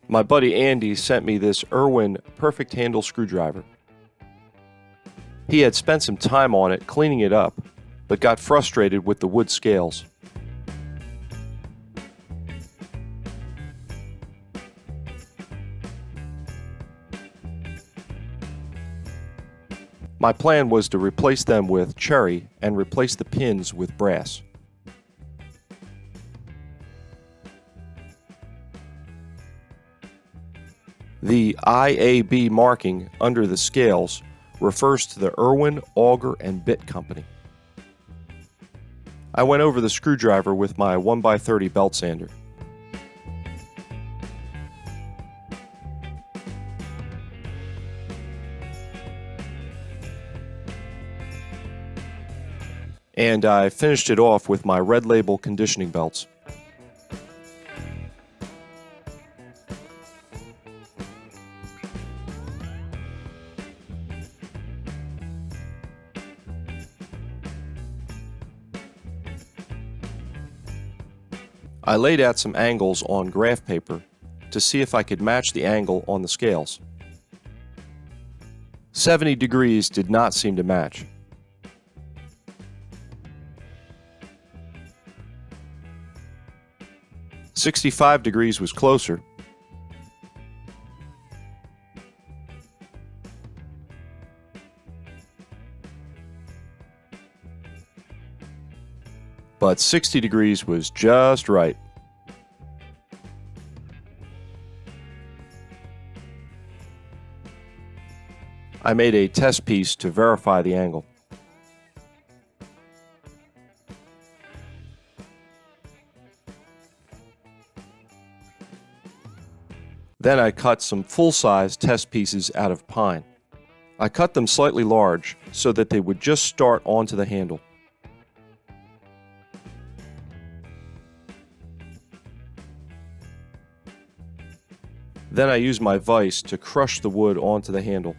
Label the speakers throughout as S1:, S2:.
S1: My buddy Andy sent me this Irwin perfect handle screwdriver. He had spent some time on it cleaning it up, but got frustrated with the wood scales. My plan was to replace them with cherry and replace the pins with brass. The IAB marking under the scales refers to the Irwin Auger and Bit Company. I went over the screwdriver with my 1x30 belt sander. And I finished it off with my Red Label conditioning belts. I laid out some angles on graph paper to see if I could match the angle on the scales. 70 degrees did not seem to match. "65 degrees was closer. But 60 degrees was just right. I made a test piece to verify the angle. Then I cut some full-size test pieces out of pine. I cut them slightly large so that they would just start onto the handle. Then I used my vise to crush the wood onto the handle.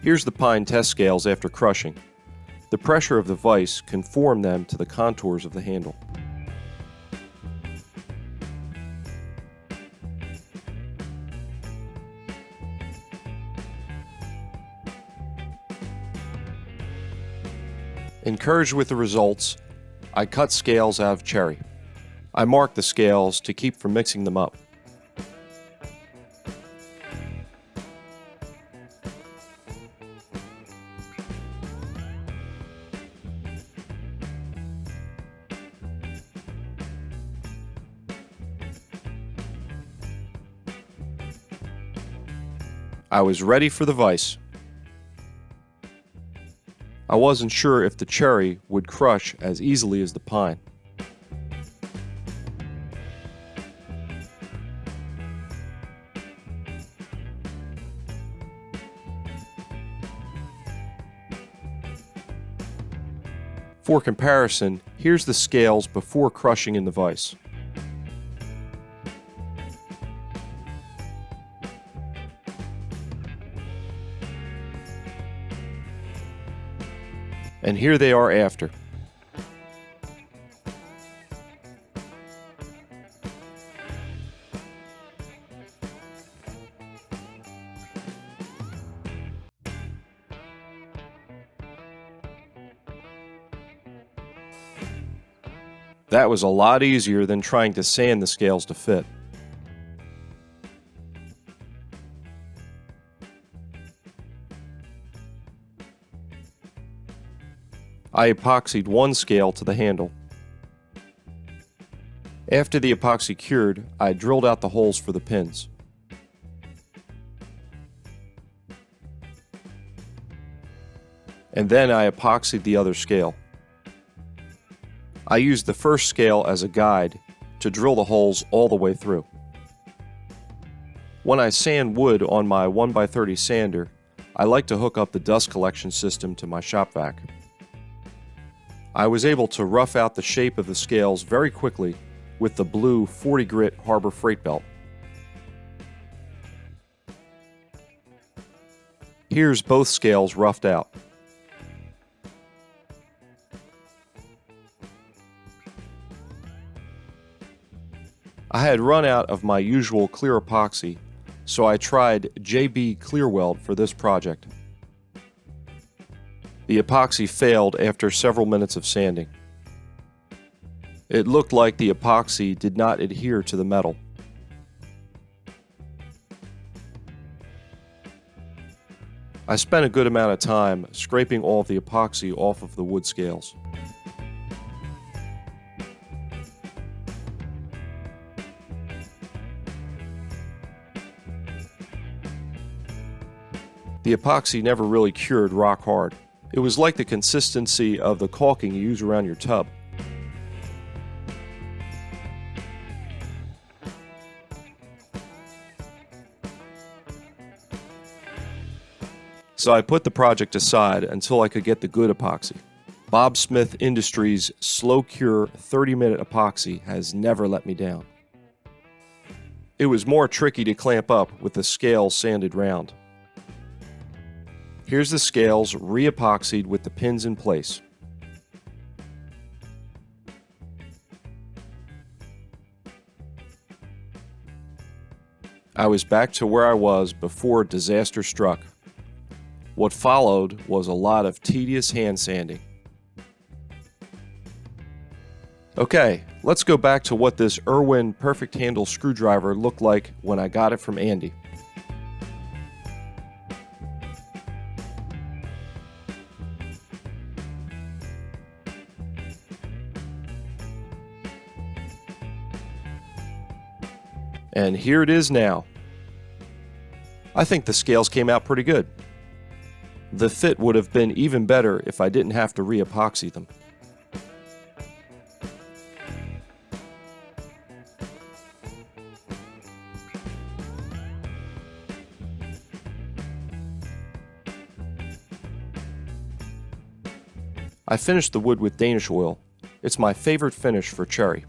S1: Here's the pine test scales after crushing. The pressure of the vise conformed them to the contours of the handle. Encouraged with the results, I cut scales out of cherry. I marked the scales to keep from mixing them up. I was ready for the vise. I wasn't sure if the cherry would crush as easily as the pine. For comparison, here's the scales before crushing in the vise. And here they are after. That was a lot easier than trying to sand the scales to fit. I epoxied one scale to the handle. After the epoxy cured, I drilled out the holes for the pins. And then I epoxied the other scale. I used the first scale as a guide to drill the holes all the way through. When I sand wood on my 1x30 sander, I like to hook up the dust collection system to my shop vac. I was able to rough out the shape of the scales very quickly with the blue 40 grit Harbor Freight belt. Here's both scales roughed out. I had run out of my usual clear epoxy, so I tried JB Clear Weld for this project. The epoxy failed after several minutes of sanding. It looked like the epoxy did not adhere to the metal. I spent a good amount of time scraping all of the epoxy off of the wood scales. The epoxy never really cured rock hard. It was like the consistency of the caulking you use around your tub. So I put the project aside until I could get the good epoxy. Bob Smith Industries Slow Cure 30-minute epoxy has never let me down. It was more tricky to clamp up with the scales sanded round. Here's the scales re-epoxied with the pins in place. I was back to where I was before disaster struck. What followed was a lot of tedious hand sanding. Okay, let's go back to what this Irwin perfect handle screwdriver looked like when I got it from Andy. And here it is now. I think the scales came out pretty good. The fit would have been even better if I didn't have to re-epoxy them. I finished the wood with Danish oil. It's my favorite finish for cherry.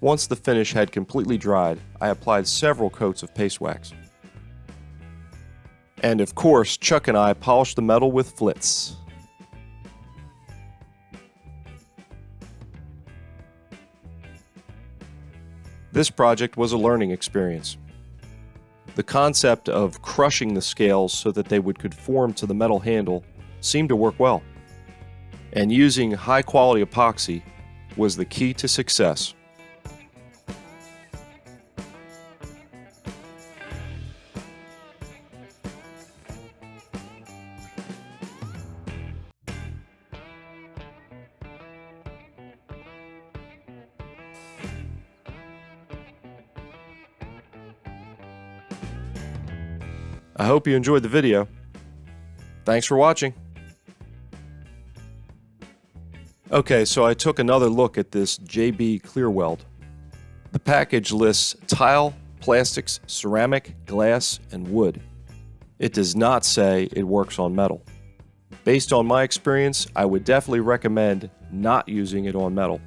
S1: Once the finish had completely dried, I applied several coats of paste wax. And of course, Chuck and I polished the metal with flits. This project was a learning experience. The concept of crushing the scales so that they would conform to the metal handle seemed to work well. And using high-quality epoxy was the key to success. I hope you enjoyed the video. Thanks for watching. Okay, so I took another look at this JB Clear Weld. The package lists tile, plastics, ceramic, glass, and wood. It does not say it works on metal. Based on my experience, I would definitely recommend not using it on metal.